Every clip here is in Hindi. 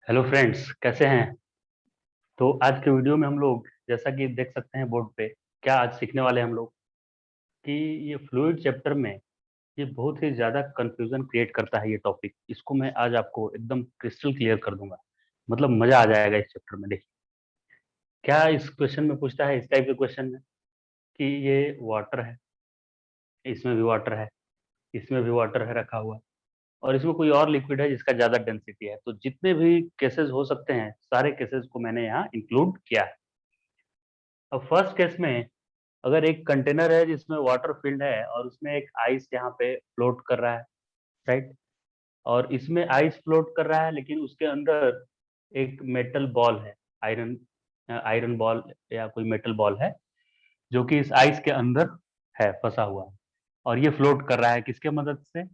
हेलो फ्रेंड्स, कैसे हैं। तो आज के वीडियो में हम लोग जैसा कि देख सकते हैं बोर्ड पे, क्या आज सीखने वाले हैं हम लोग कि ये फ्लूइड चैप्टर में ये बहुत ही ज़्यादा कंफ्यूजन क्रिएट करता है। ये टॉपिक इसको मैं आज आपको एकदम क्रिस्टल क्लियर कर दूंगा। मतलब मज़ा आ जाएगा इस चैप्टर में। देखिए क्या इस क्वेश्चन में पूछता है, इस टाइप के क्वेश्चन में कि ये वाटर है, इसमें भी वाटर है, इसमें भी वाटर है रखा हुआ, और इसमें कोई और लिक्विड है जिसका ज़्यादा डेंसिटी है। तो जितने भी केसेस हो सकते हैं सारे केसेस को मैंने यहाँ इंक्लूड किया है। अब फर्स्ट केस में अगर एक कंटेनर है जिसमें वाटर फिल्ड है और उसमें एक आइस यहाँ पे फ्लोट कर रहा है, राइट। और इसमें आइस फ्लोट कर रहा है लेकिन उसके अंदर एक मेटल बॉल है, आयरन आयरन बॉल या कोई मेटल बॉल है जो कि इस आइस के अंदर है, फंसा हुआ है। और ये फ्लोट कर रहा है किसके मदद से?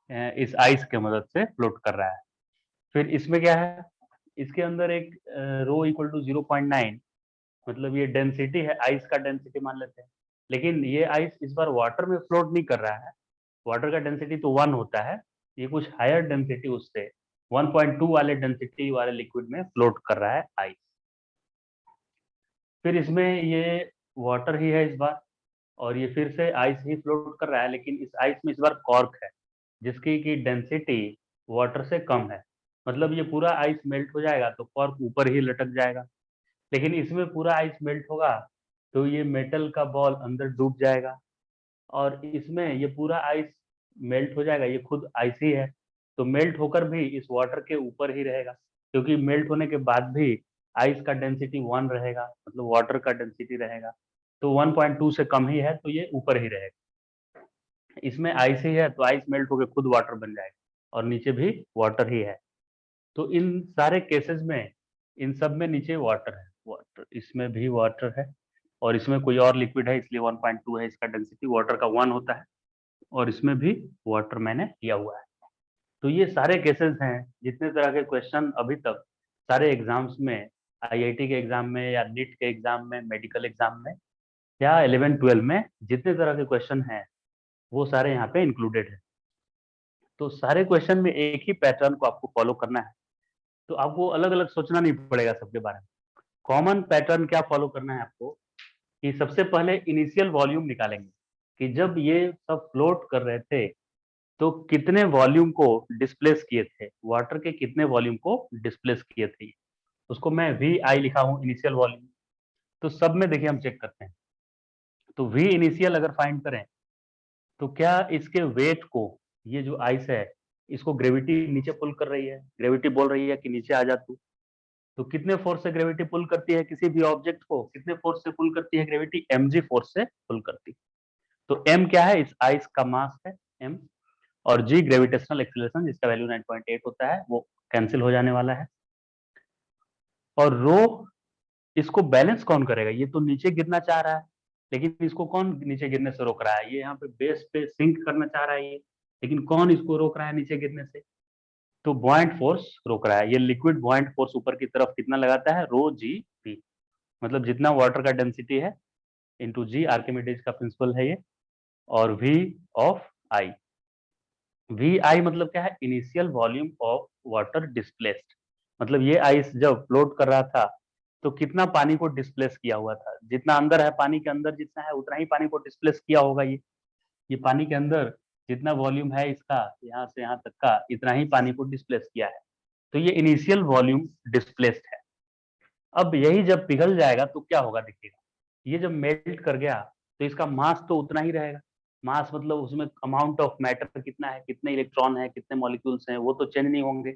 इस आइस के मदद से फ्लोट कर रहा है। फिर इसमें क्या है, इसके अंदर एक रो इक्वल टू 0.9, मतलब ये डेंसिटी है, आइस का डेंसिटी मान लेते हैं। लेकिन ये आइस इस बार वाटर में फ्लोट नहीं कर रहा है। वाटर का डेंसिटी तो 1 होता है, ये कुछ हायर डेंसिटी उससे 1.2 वाले डेंसिटी वाले लिक्विड में फ्लोट कर रहा है आइस। फिर इसमें ये वाटर ही है इस बार, और ये फिर से आइस ही फ्लोट कर रहा है, लेकिन इस आइस में इस बार कॉर्क है जिसकी की डेंसिटी वाटर से कम है। मतलब ये पूरा आइस मेल्ट हो जाएगा तो कॉर्क ऊपर ही लटक जाएगा। लेकिन इसमें पूरा आइस मेल्ट होगा तो ये मेटल का बॉल अंदर डूब जाएगा, और इसमें ये पूरा आइस मेल्ट हो जाएगा, ये खुद आइस ही है। तो मेल्ट होकर भी इस वाटर के ऊपर ही रहेगा, क्योंकि मेल्ट होने के बाद भी आइस का डेंसिटी 1 रहेगा, मतलब वाटर का डेंसिटी रहेगा। तो 1.2 से कम ही है तो ये ऊपर ही रहेगा। इसमें आइस ही है तो आइस मेल्ट होकर खुद वाटर बन जाएगा, और नीचे भी वाटर ही है। तो इन सारे केसेस में इन सब में नीचे वाटर है, वाटर इसमें भी वाटर है, और इसमें कोई और लिक्विड है इसलिए 1.2 है इसका डेंसिटी, वाटर का 1 होता है, और इसमें भी वाटर मैंने किया हुआ है। तो ये सारे केसेस हैं। जितने तरह के क्वेश्चन अभी तक सारे एग्जाम्स में, आईआईटी के एग्जाम में या नीट के एग्जाम में, मेडिकल एग्जाम में या 11-12 में जितने तरह के क्वेश्चन हैं वो सारे यहाँ पे इंक्लूडेड है। तो सारे क्वेश्चन में एक ही पैटर्न को आपको फॉलो करना है, तो आपको अलग अलग सोचना नहीं पड़ेगा सबके बारे में। कॉमन पैटर्न क्या फॉलो करना है आपको कि सबसे पहले इनिशियल वॉल्यूम निकालेंगे कि जब ये सब फ्लोट कर रहे थे तो कितने वॉल्यूम को डिस्प्लेस किए थे, वाटर के कितने वॉल्यूम को डिस्प्लेस किए थे। उसको मैं वी आई लिखा हूं, इनिशियल वॉल्यूम। तो सब में देखिए हम चेक करते हैं, तो वी इनिशियल अगर फाइंड करें तो क्या इसके वेट को, ये जो आइस है इसको ग्रेविटी नीचे पुल कर रही है, ग्रेविटी बोल रही है कि नीचे आ जा तू। तो कितने फोर्स से ग्रेविटी पुल करती है किसी भी ऑब्जेक्ट को, कितने फोर्स से पुल करती है ग्रेविटी? mg फोर्स से पुल करती है। तो m क्या है? इस आइस का मास है m, और g ग्रेविटेशनल एक्सीलरेशन जिसका वैल्यू 9.8 होता है, वो कैंसिल हो जाने वाला है। और रो, इसको बैलेंस कौन करेगा? ये तो नीचे गिरना चाह रहा है, लेकिन इसको कौन नीचे गिरने से रोक रहा है? ये यहाँ पे बेस पे सिंक करना चाह रहा है ये, लेकिन कौन इसको रोक रहा है नीचे गिरने से? तो बॉइंट फोर्स रोक रहा है। ये लिक्विड बॉइंट फोर्स ऊपर की तरफ कितना लगाता है? रो जी पी, मतलब जितना वाटर का डेंसिटी है इंटू जी, आर्किमिडीज का प्रिंसिपल है ये, और वी ऑफ आई। वी आई मतलब क्या है? Initial volume of water displaced. मतलब ये आइस जब फ्लोट कर रहा था तो कितना पानी को डिस्प्लेस किया हुआ था? जितना अंदर है, पानी के अंदर जितना है उतना ही पानी को डिस्प्लेस किया होगा ये पानी के अंदर जितना वॉल्यूम है इसका, यहाँ से यहाँ तक का, इतना ही पानी को डिस्प्लेस किया है। तो ये इनिशियल वॉल्यूम डिस्प्लेस्ड है। अब यही जब पिघल जाएगा तो क्या होगा देखिएगा, ये जब मेल्ट कर गया तो इसका मास तो उतना ही रहेगा। मास मतलब उसमें अमाउंट ऑफ मैटर कितना है, कितने इलेक्ट्रॉन है, कितने मॉलिक्यूल्स हैं, वो तो चेंज नहीं होंगे।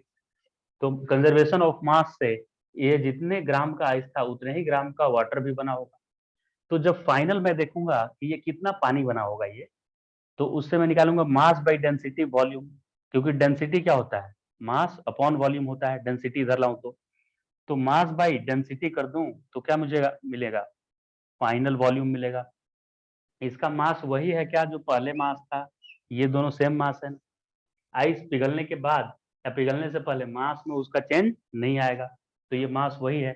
तो कंजर्वेशन ऑफ मास से ये जितने ग्राम का आइस था उतने ही ग्राम का वाटर भी बना होगा। तो जब फाइनल मैं देखूंगा कि ये कितना पानी बना होगा ये, तो उससे मैं निकालूंगा मास बाई डेंसिटी वॉल्यूम। क्योंकि डेंसिटी क्या होता है? मास अपॉन वॉल्यूम होता है। डेंसिटी इधर लाऊं तो मास बाई डेंसिटी कर दूं तो क्या मुझे मिलेगा? फाइनल वॉल्यूम मिलेगा। इसका मास वही है क्या जो पहले मास था? ये दोनों सेम मास है। आइस पिघलने के बाद या पिघलने से पहले मास में उसका चेंज नहीं आएगा, तो ये मास वही है।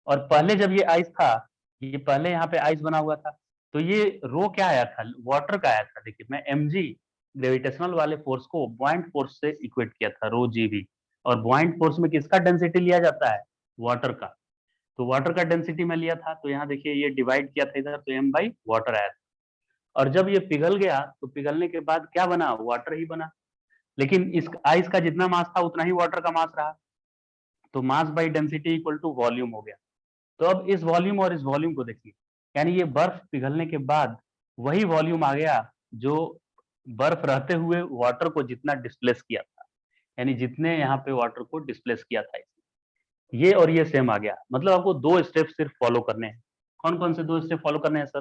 और पहले जब ये आइस था, ये पहले यहाँ पे आइस बना हुआ था, तो ये रो क्या आया था? वाटर का आया था। देखिए मैं mg ग्रेविटेशनल वाले फोर्स को पॉइंट फोर्स से इक्वेट किया था, रो जी भी। और बॉइंट फोर्स में किसका डेंसिटी लिया जाता है? वाटर का। तो वाटर का डेंसिटी मैं लिया था, तो यहाँ देखिए ये डिवाइड किया था इधर, तो m बाई वाटर आया था। और जब ये पिघल गया तो पिघलने के बाद क्या बना? वाटर ही बना। लेकिन इस आइस का जितना मास था उतना ही वाटर का मास रहा, तो mass by density equal to volume हो गया। तो अब इस वॉल्यूम और इस वॉल्यूम को देखिए, यानी ये बर्फ पिघलने के बाद वही वॉल्यूम आ गया जो बर्फ रहते हुए वाटर को जितना डिस्प्लेस किया था, यानी जितने यहाँ पे वाटर को डिस्प्लेस किया था, ये और ये सेम आ गया। मतलब आपको 2 स्टेप सिर्फ फॉलो करने हैं। कौन कौन से 2 स्टेप फॉलो करने हैं सर?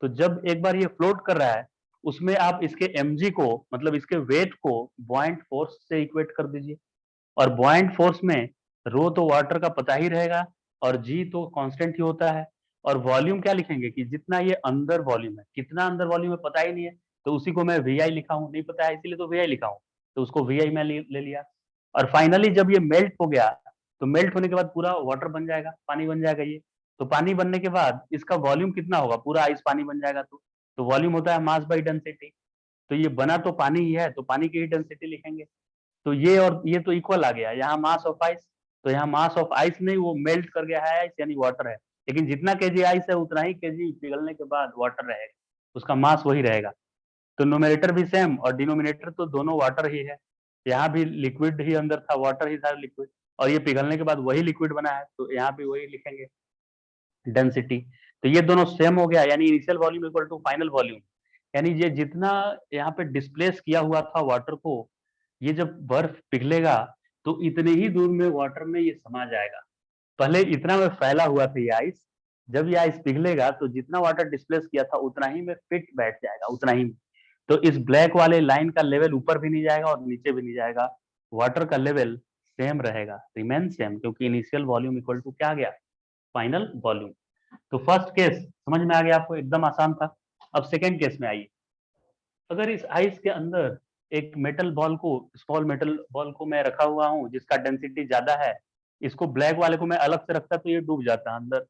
तो जब एक बार ये फ्लोट कर रहा है, उसमें आप इसके mg को, मतलब इसके वेट को बॉइंट फोर्स से इक्वेट कर दीजिए। और बॉइंट फोर्स में रो तो वाटर का पता ही रहेगा और जी तो कांस्टेंट ही होता है। और वॉल्यूम क्या लिखेंगे कि जितना ये अंदर वॉल्यूम है, कितना अंदर वॉल्यूम है पता ही नहीं है, तो उसी को मैं वी लिखा हूँ, नहीं पता है इसीलिए तो वी लिखा हूँ, तो उसको वी मैं ले लिया। और फाइनली जब ये मेल्ट हो गया, तो मेल्ट होने के बाद पूरा वाटर बन जाएगा, पानी बन जाएगा ये। तो पानी बनने के बाद इसका वॉल्यूम कितना होगा? पूरा आइस पानी बन जाएगा। तो वॉल्यूम होता है मास बाई डेंसिटी। तो ये बना तो पानी ही है, तो पानी की ही डेंसिटी लिखेंगे। तो ये और ये तो इक्वल आ गया, यहाँ मास ऑफ आइस, तो यहाँ मास ऑफ आइस नहीं, वो मेल्ट कर गया है आइस, यानी वाटर है। लेकिन जितना केजी आइस है उतना ही केजी पिघलने के बाद वाटर रहेगा, उसका मास वही रहेगा। तो न्यूमरेटर भी सेम और डिनोमिनेटर तो दोनों वाटर ही है। यहाँ भी लिक्विड ही अंदर था, वाटर ही था लिक्विड, और ये पिघलने के बाद वही लिक्विड बना है, तो यहाँ भी वही लिखेंगे डेंसिटी। तो ये दोनों सेम हो गया, यानी initial volume equal to final volume. यानी ये जितना यहाँ पे डिस्प्लेस किया हुआ था वाटर को, ये जब बर्फ पिघलेगा तो इतने ही दूर में वाटर में ये समा जाएगा। पहले इतना में फैला हुआ था ये आइस, जब ये आइस पिघलेगा तो जितना वाटर डिस्प्लेस किया था उतना ही में फिट बैठ जाएगा, उतना ही में। तो इस ब्लैक वाले लाइन का लेवल ऊपर भी नहीं जाएगा और नीचे भी नहीं जाएगा, वाटर का लेवल सेम रहेगा, रिमेन सेम, क्योंकि इनिशियल वॉल्यूम इक्वल टू क्या आ गया? Final volume. तो फर्स्ट केस समझ में आ गया आपको, एकदम आसान था। अब सेकेंड केस में आइए। अगर इस आइस के अंदर एक मेटल बॉल को, स्मॉल मेटल बॉल को मैं रखा हुआ हूँ जिसका डेंसिटी ज्यादा है, इसको ब्लैक वाले को मैं अलग से रखता तो ये डूब जाता अंदर।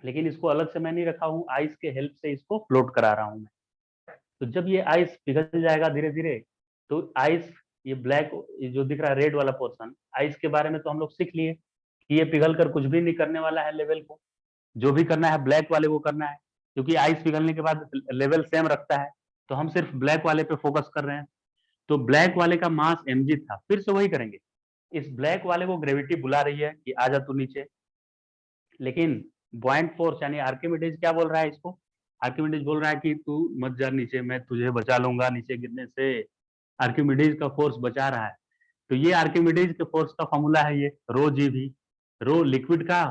लेकिन इसको अलग से मैं नहीं रखा हूँ, आइस के हेल्प से इसको फ्लोट करा रहा हूँ मैं। तो जब ये आइस पिघल जाएगा धीरे धीरे, तो आइस, ये ब्लैक, ये जो दिख रहा है रेड वाला पोर्शन, आइस के बारे में तो हम लोग सीख लिए कि ये पिघल कर कुछ भी नहीं करने वाला है लेवल को, जो भी करना है ब्लैक वाले को करना है, क्योंकि आइस पिघलने के बाद लेवल सेम रखता है। तो हम सिर्फ ब्लैक वाले पे फोकस कर रहे हैं। तो ब्लैक वाले का मास mg था, फिर से वही करेंगे। इस ब्लैक वाले को ग्रेविटी बुला रही है कि आजा तू नीचे, लेकिन बॉइंट फोर्स यानी आर्किमिडीज क्या बोल रहा है इसको? आर्किमिडीज बोल रहा है कि तू मत जा नीचे, मैं तुझे बचा लूंगा नीचे गिरने से। आर्किमिडीज का फोर्स बचा रहा है। तो ये आर्किमिडीज के फोर्स का फॉर्मूला है, ये रो जी वी। रो लिक्विड का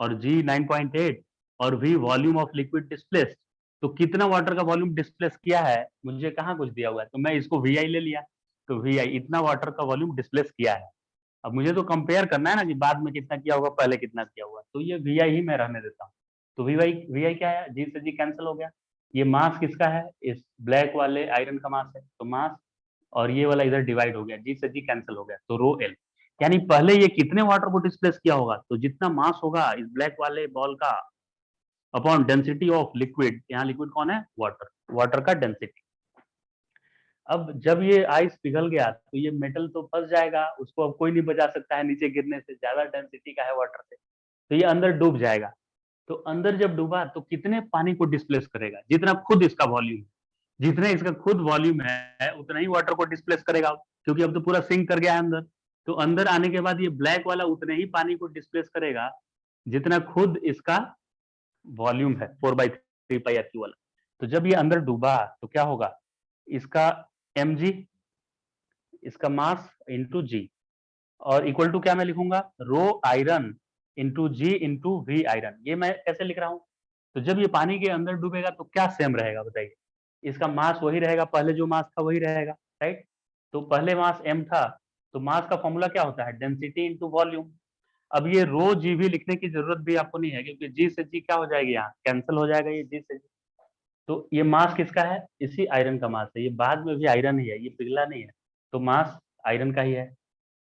और जी 9.8 और V volume of liquid displaced. तो कितना वाटर का वॉल्यूम डिस्प्लेस किया है मुझे कहाँ कुछ दिया हुआ है, तो मैं इसको वी ले लिया। तो वी इतना वाटर का वॉल्यूम डिस्प्लेस किया है। अब मुझे तो कंपेयर करना है ना कि बाद में कितना किया होगा, पहले कितना किया हुआ, तो ये वी ही मैं रहने देता हूँ। तो वी क्या है? जी से जी कैंसिल हो गया। ये मास किसका है? इस ब्लैक वाले आयरन का मास है, तो मास, और ये वाला इधर डिवाइड हो गया, जी से जी कैंसिल हो गया, तो रो एल। यानी पहले ये कितने वाटर को डिस्प्लेस किया होगा, तो जितना मास होगा इस ब्लैक वाले बॉल का अपॉन डेंसिटी ऑफ लिक्विड, यहाँ लिक्विड कौन है? वाटर, वाटर का डेंसिटी। अब जब ये आइस पिघल गया तो ये मेटल तो फंस जाएगा, उसको अब कोई नहीं बचा सकता है नीचे गिरने से, ज्यादा डेंसिटी का है वाटर से, तो ये अंदर डूब जाएगा। तो अंदर जब डूबा तो कितने पानी को डिस्प्लेस करेगा? जितना खुद इसका वॉल्यूम, जितने इसका खुद वॉल्यूम है उतना ही वाटर को डिस्प्लेस करेगा, क्योंकि अब तो पूरा सिंक कर गया है अंदर। तो अंदर आने के बाद ये ब्लैक वाला उतने ही पानी को डिस्प्लेस करेगा जितना खुद इसका वॉल्यूम है, 4/3 पाई वाला। तो जब ये अंदर डूबा तो क्या होगा? इसका mg, इसका मास इंटू जी, और इक्वल टू क्या मैं लिखूंगा? Rho iron into g into V iron. ये मैं कैसे लिख रहा हूँ? तो जब ये पानी के अंदर डूबेगा तो क्या सेम रहेगा बताइए? इसका मास वही रहेगा, पहले जो मास था वही रहेगा, राइट? तो पहले मास m था, तो मास का फॉर्मूला क्या होता है? Density into volume. अब ये रो जी भी लिखने की जरूरत भी आपको नहीं है, क्योंकि जी से जी क्या हो जाएगी, यहाँ कैंसिल हो जाएगा ये जी से जी। तो ये मास किसका है? इसी आयरन का मास है, ये बाद में भी आयरन ही है, ये पिघला नहीं है, तो मास आयरन का ही है।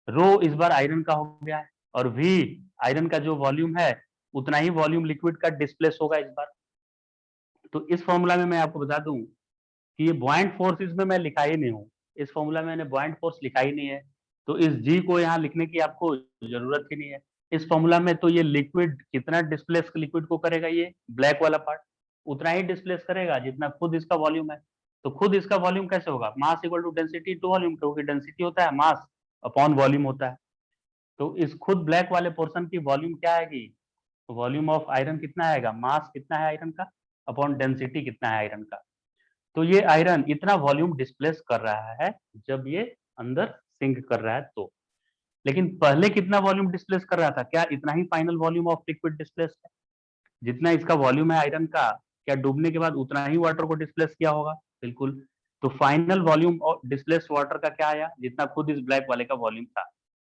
रो इस बार आयरन का हो गया है, और वी आयरन का जो वॉल्यूम है उतना ही वॉल्यूम लिक्विड का डिस्प्लेस होगा इस बार। तो इस फॉर्मूला में मैं आपको बता दूं कि ये बॉइंट फोर्स इसमें मैं लिखा ही नहीं हूँ, इस फॉर्मूला में मैंने बॉइंट फोर्स लिखा ही नहीं है। तो इस जी को यहाँ लिखने की आपको जरूरत ही नहीं है। इस फॉर्मूला में तो ये लिक्विड कितना डिस्प्लेस लिक्विड को करेगा, ये ब्लैक वाला पार्ट उतना ही डिस्प्लेस करेगा जितना खुद इसका वॉल्यूम है। तो खुद इसका वॉल्यूम कैसे होगा, mass equal to density to volume, क्योंकि डेंसिटी होता है मास अपॉन वॉल्यूम होता है। तो इस खुद ब्लैक वाले पोर्शन की वॉल्यूम क्या आएगी, वॉल्यूम ऑफ आयरन कितना आएगा, मास कितना है आयरन का अपॉन डेंसिटी कितना है आयरन का। तो ये आयरन इतना वॉल्यूम डिस्प्लेस कर रहा है जब ये अंदर सिंक कर रहा है तो। लेकिन पहले कितना वॉल्यूम डिस्प्लेस कर रहा था, क्या इतना ही final volume of liquid displace है, जितना इसका वॉल्यूम है आयरन का, क्या डूबने के बाद उतना ही वाटर को डिस्प्लेस किया होगा, बिल्कुल। तो final volume of displace water का क्या आया, जितना खुद इस ब्लैक वाले का वॉल्यूम था,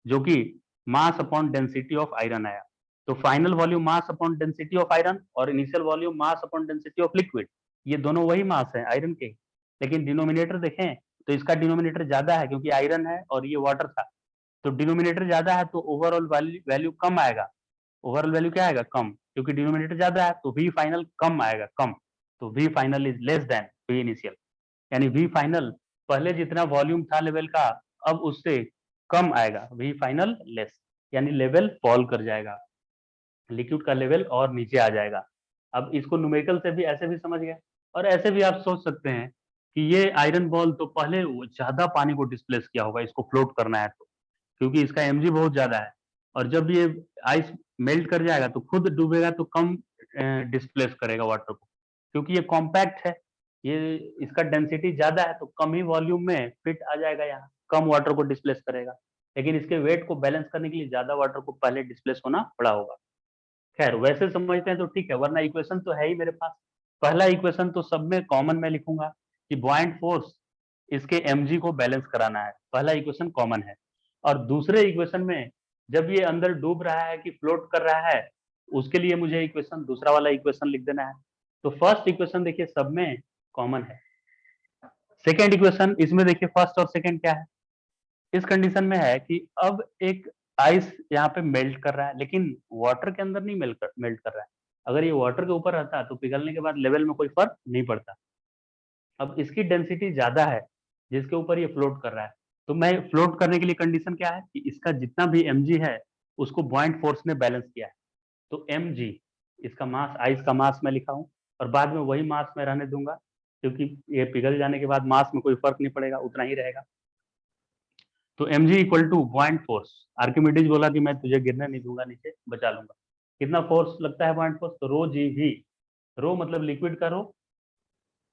जो कि mass upon density of iron आया। तो final volume mass upon density of iron और initial volume mass upon density of liquid, ये दोनों वही मास है आयरन के। लेकिन डिनोमिनेटर देखें तो इसका डिनोमिनेटर ज्यादा है क्योंकि आयरन है और ये वाटर था। तो डिनोमिनेटर ज्यादा है तो ओवरऑल वैल्यू कम आएगा। ओवरऑल वैल्यू क्या आएगा, कम, क्योंकि डिनोमिनेटर ज्यादा है तो वी फाइनल कम आएगा, कम। तो V final is less than V initial, यानी वी फाइनल पहले जितना वॉल्यूम था लेवल का अब उससे कम आएगा, वी फाइनल लेस, यानी लेवल फॉल कर जाएगा, लिक्विड का लेवल और नीचे आ जाएगा। अब इसको न्यूमेरिकल से भी ऐसे भी समझ गए, और ऐसे भी आप सोच सकते हैं कि ये आयरन बॉल तो पहले ज्यादा पानी को डिस्प्लेस किया होगा इसको फ्लोट करना है तो, क्योंकि इसका mg बहुत ज्यादा है। और जब ये आइस मेल्ट कर जाएगा तो खुद डूबेगा तो कम डिस्प्लेस करेगा वाटर को, क्योंकि ये कॉम्पैक्ट है, ये इसका डेंसिटी ज्यादा है तो कम ही वॉल्यूम में फिट आ जाएगा, यहाँ कम वाटर को डिस्प्लेस करेगा। लेकिन इसके वेट को बैलेंस करने के लिए ज्यादा वाटर को पहले डिस्प्लेस होना पड़ा होगा। खैर वैसे समझते हैं तो ठीक है, वरना इक्वेशन तो है ही मेरे पास। पहला इक्वेशन तो सब में कॉमन मैं लिखूंगा कि बॉइंट फोर्स इसके mg को बैलेंस कराना है, पहला इक्वेशन कॉमन है। और दूसरे इक्वेशन में जब ये अंदर डूब रहा है कि फ्लोट कर रहा है, उसके लिए मुझे इक्वेशन दूसरा वाला इक्वेशन लिख देना है। तो फर्स्ट इक्वेशन देखिए सब में कॉमन है। सेकेंड इक्वेशन, इसमें देखिए फर्स्ट और सेकेंड क्या है, इस कंडीशन में है कि अब एक आइस यहाँ पे मेल्ट कर रहा है लेकिन वाटर के अंदर नहीं मेल्ट कर रहा है। अगर ये वाटर के ऊपर रहता तो पिघलने के बाद लेवल में कोई फर्क नहीं पड़ता। अब इसकी डेंसिटी ज्यादा है जिसके ऊपर ये फ्लोट कर रहा है, तो मैं फ्लोट करने के लिए कंडीशन क्या है कि इसका जितना भी mg है उसको बॉइंट फोर्स ने बैलेंस किया है। तो mg इसका मास, आइस का मास मैं लिखा हूँ, और बाद में वही मास मैं रहने दूंगा क्योंकि ये पिघल जाने के बाद मास में कोई फर्क नहीं पड़ेगा, उतना ही रहेगा। तो mg equal two point force, Archimedes बोला कि मैं तुझे गिरने नहीं दूंगा, नीचे बचा लूंगा। कितना फोर्स लगता है पॉइंट फोर्स, तो रो जी वी, रो मतलब लिक्विड का रो,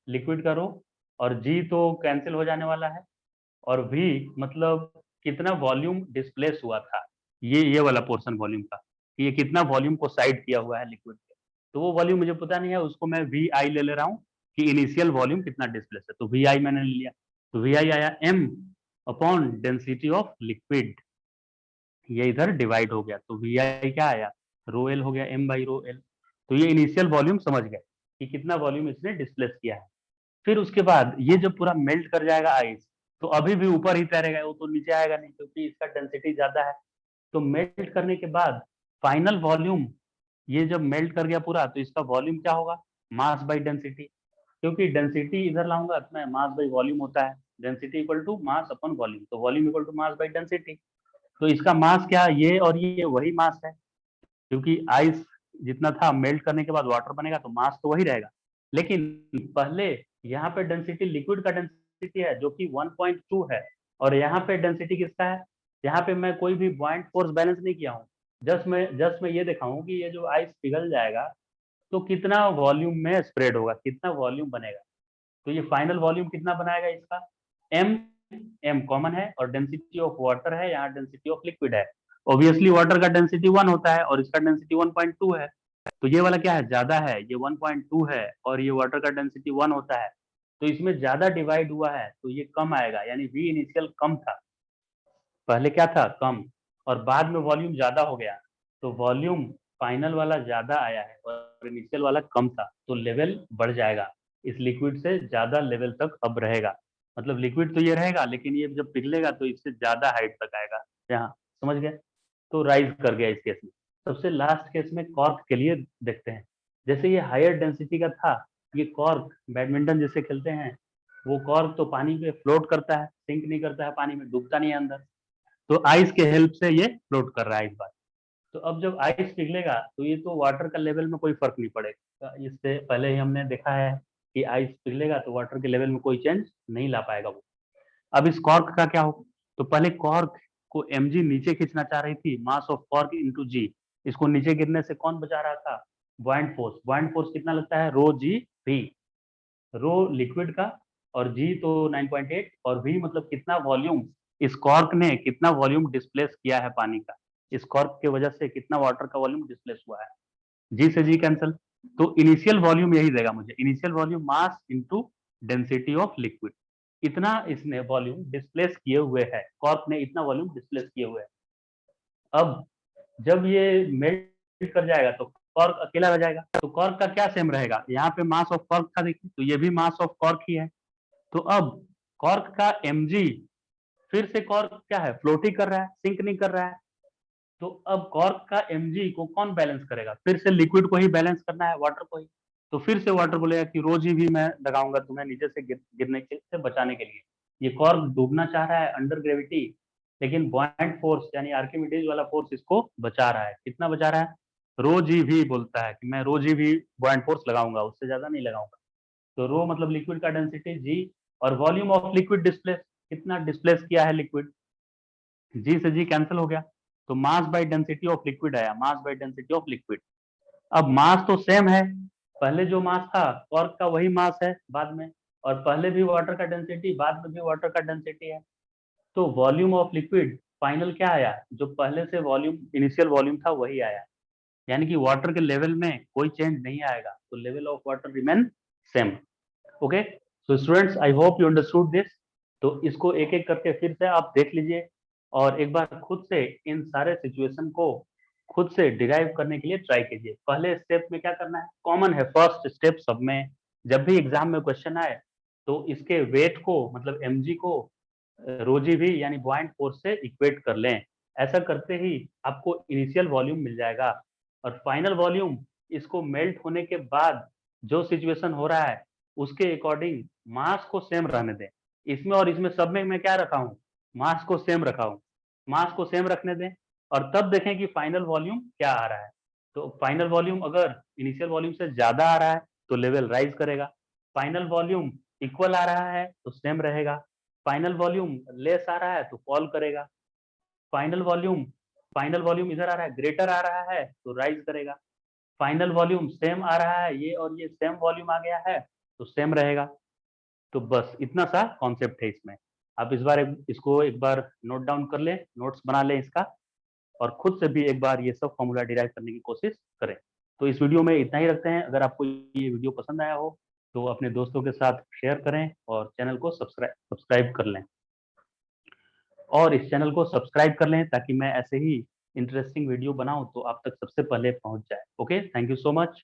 लिक्विड का रो, और जी तो कैंसिल हो जाने वाला है, और वी मतलब कितना वॉल्यूम डिस्प्लेस हुआ था, ये वाला पोर्शन वॉल्यूम का, कि ये कितना वॉल्यूम को साइड किया हुआ है लिक्विड के। तो वो वॉल्यूम मुझे पता नहीं है, उसको मैं वी आई ले रहा हूँ कि इनिशियल वॉल्यूम कितना डिस्प्लेस है, तो वी आई मैंने ले लिया। तो वी आई आया m upon density of liquid, ये इधर डिवाइड हो गया, तो वी आई क्या आया, रो एल हो गया, एम बाई रो एल। तो ये इनिशियल वॉल्यूम समझ गए कि कितना वॉल्यूम इसने डिस्प्लेस किया है। फिर उसके बाद ये जब पूरा मेल्ट कर जाएगा आइस, तो अभी भी ऊपर ही तैरेगा, वो तो नीचे आएगा नहीं क्योंकि इसका डेंसिटी ज्यादा है। तो मेल्ट करने के बाद फाइनल वॉल्यूम, ये जब मेल्ट कर गया पूरा तो इसका वॉल्यूम क्या होगा, मास बाई डेंसिटी, क्योंकि डेंसिटी इधर लाऊंगा तो मैं मास बाई वॉल्यूम होता है, density equal to mass upon volume, तो volume equal to mass by density. तो इसका मास क्या, ये और ये वही मास है, क्योंकि आइस जितना था मेल्ट करने के बाद वाटर बनेगा तो मास तो वही रहेगा। लेकिन पहले यहाँ पे डेंसिटी लिक्विड का डेंसिटी है जो कि 1.2 है, और यहाँ पे डेंसिटी किसका है, यहाँ पे मैं कोई भी पॉइंट फोर्स बैलेंस नहीं किया हूँ, जस्ट मैं ये दिखाऊं कि ये जो आइस पिघल जाएगा तो कितना वॉल्यूम में स्प्रेड होगा, कितना वॉल्यूम बनेगा। तो ये फाइनल वॉल्यूम कितना बनाएगा इसका, एम, एम कॉमन है और डेंसिटी ऑफ वाटर है, यहाँ डेंसिटी ऑफ लिक्विड है। ऑब्वियसली वाटर का डेंसिटी 1 होता है और इसका डेंसिटी 1.2 है, तो ये वाला क्या है, ज्यादा है, ये 1.2 है और ये वाटर का डेंसिटी 1 होता है, तो इसमें ज्यादा डिवाइड हुआ है तो ये कम आएगा, यानी वी इनिशियल कम था, पहले क्या था, कम, और बाद में वॉल्यूम ज्यादा हो गया, तो वॉल्यूम फाइनल वाला ज्यादा आया है और इनिशियल वाला कम था, तो लेवल बढ़ जाएगा, इस लिक्विड से ज्यादा लेवल तक अब रहेगा। मतलब लिक्विड तो ये रहेगा लेकिन ये जब पिघलेगा तो इससे ज्यादा हाइट तक आएगा, यहाँ समझ गए। तो राइज कर गया इस केस में। सबसे लास्ट केस में कॉर्क के लिए देखते हैं। जैसे ये हायर डेंसिटी का था, ये कॉर्क बैडमिंटन जैसे खेलते हैं, वो कॉर्क तो पानी में फ्लोट करता है, सिंक नहीं करता है पानी में, डूबता नहीं है अंदर। तो आइस के हेल्प से ये फ्लोट कर रहा है इस बार। तो अब जब आइस पिघलेगा तो ये तो वाटर का लेवल में कोई फर्क नहीं पड़ेगा, इससे पहले ही हमने देखा है कि आइस पिघलेगा तो वाटर के लेवल में कोई चेंज नहीं ला पाएगा वो। अब इस कॉर्क का क्या हो, तो पहले कॉर्क को mg नीचे खींचना चाह रही थी, मास ऑफ कॉर्क इनटू जी। इसको नीचे गिरने से कौन बचा रहा था, बुआयंट फोर्स कितना लगता है, रो जी भी, रो लिक्विड का और जी तो 9.8 और भी मतलब कितना वॉल्यूम, इस कॉर्क ने कितना वॉल्यूम डिस्प्लेस किया है पानी का, इस कॉर्क के वजह से कितना वाटर का वॉल्यूम डिस्प्लेस हुआ है। जी से जी कैंसिल, तो इनिशियल वॉल्यूम यही देगा मुझे, initial volume mass into density of liquid. इतना इसने वॉल्यूम डिस्प्लेस किए हुए है, कॉर्क ने इतना वॉल्यूम डिस्प्लेस किए हुए है। अब जब ये मेल्ट कर जाएगा तो कॉर्क अकेला रह जाएगा, तो कॉर्क का क्या सेम रहेगा, यहाँ पे मास ऑफ कॉर्क था देखिए, तो ये भी मास ऑफ कॉर्क ही है। तो अब कॉर्क का mg, फिर से कॉर्क क्या है, फ्लोट ही कर रहा है, सिंक नहीं कर रहा है। तो अब कॉर्क का mg को कौन बैलेंस करेगा, फिर से लिक्विड को ही बैलेंस करना है, वाटर को ही। तो फिर से वाटर बोलेगा कि रोज ही भी मैं लगाऊंगा तुम्हें नीचे से गिरने से बचाने के लिए। ये कॉर्क डूबना चाह रहा है अंडर ग्रेविटी, लेकिन बॉयंट फोर्स यानी आर्किमिडीज वाला फोर्स इसको बचा रहा है। कितना बचा रहा है, रो जी भी बोलता है कि मैं रो जी भी बॉयंट फोर्स लगाऊंगा, उससे ज्यादा नहीं लगाऊंगा। तो रो मतलब लिक्विड का डेंसिटी जी, और वॉल्यूम ऑफ लिक्विड डिस्प्लेस, कितना डिस्प्लेस किया है लिक्विड, जी से जी कैंसिल हो गया, तो mass by density of liquid आया, mass by density of liquid. अब मास तो सेम है, पहले जो मास था कॉर्क का वही मास है बाद में, और पहले भी वाटर का डेंसिटी बाद में भी वाटर का डेंसिटी है। तो वॉल्यूम ऑफ लिक्विड फाइनल क्या आया, जो पहले से वॉल्यूम इनिशियल वॉल्यूम था वही आया, यानी कि वाटर के लेवल में कोई चेंज नहीं आएगा, तो level of water remain same. Okay, so students I hope you understood this. तो इसको एक एक करके फिर से आप देख लीजिए, और एक बार खुद से इन सारे सिचुएशन को खुद से डिराइव करने के लिए ट्राई कीजिए। पहले स्टेप में क्या करना है, कॉमन है फर्स्ट स्टेप सब में, जब भी एग्जाम में क्वेश्चन आए तो इसके वेट को मतलब mg को रोजी भी यानी बॉयंट फोर्स से इक्वेट कर लें। ऐसा करते ही आपको इनिशियल वॉल्यूम मिल जाएगा, और फाइनल वॉल्यूम इसको मेल्ट होने के बाद जो सिचुएशन हो रहा है उसके अकॉर्डिंग मास को सेम रहने दें। इसमें और इसमें सब में मैं क्या रखा हूँ, मास को सेम रखा हूँ, मास को सेम रखने दें, और तब देखें कि फाइनल वॉल्यूम क्या आ रहा है। तो फाइनल वॉल्यूम अगर इनिशियल वॉल्यूम से ज्यादा आ रहा है तो लेवल राइज करेगा, फाइनल वॉल्यूम इक्वल आ रहा है तो सेम रहेगा, फाइनल वॉल्यूम लेस आ रहा है तो फॉल करेगा, फाइनल वॉल्यूम इधर आ रहा है ग्रेटर आ रहा है तो राइज करेगा, फाइनल वॉल्यूम सेम आ रहा है ये और ये सेम वॉल्यूम आ गया है तो सेम रहेगा। तो बस इतना सा कॉन्सेप्ट है इसमें। आप इस बार इसको एक बार नोट डाउन कर लें, नोट्स बना लें इसका, और खुद से भी एक बार ये सब फॉर्मूला डिराइव करने की कोशिश करें। तो इस वीडियो में इतना ही रखते हैं। अगर आपको ये वीडियो पसंद आया हो तो अपने दोस्तों के साथ शेयर करें और चैनल को सब्सक्राइब कर लें, और इस चैनल को सब्सक्राइब कर लें ताकि मैं ऐसे ही इंटरेस्टिंग वीडियो बनाऊं तो आप तक सबसे पहले पहुंच जाए। Okay, thank you so much.